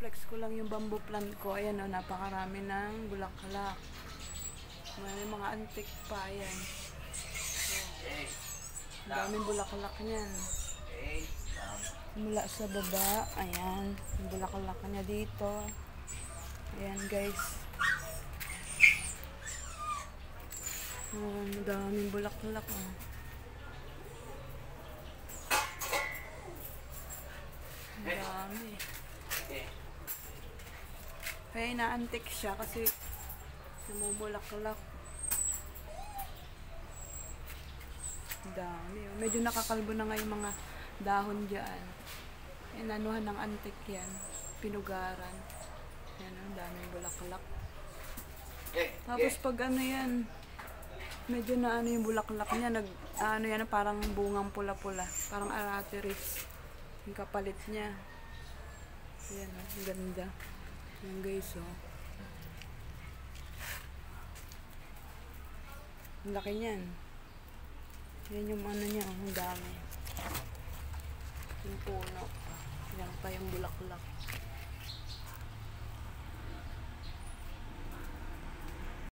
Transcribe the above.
Flex ko lang yung bamboo plant ko. Ayan o, napakarami ng bulaklak. May mga antik pa. Ayan. So, daming bulaklak niyan. Mula sa baba. Ayan. Yung bulaklak niya dito. Ayan guys. Daming bulaklak. Oh. Dami. Kaya inaantik siya kasi namumulaklak. Dami. Medyo nakakalbo na nga yung mga dahon dyan. Inanuhan ng antik yan. Pinugaran. Yan ang daming bulaklak. Tapos pag ano yan, medyo na ano yung bulaklak niya, ano yan, parang bungang pula-pula. Parang arateris. Yung kapalit niya. Ayan, oh, ang ganda. Ayan guys, oh. Ang laki niyan. Yan yung ano niya, ang dami. Yung puno. Yan pa yung bulaklak.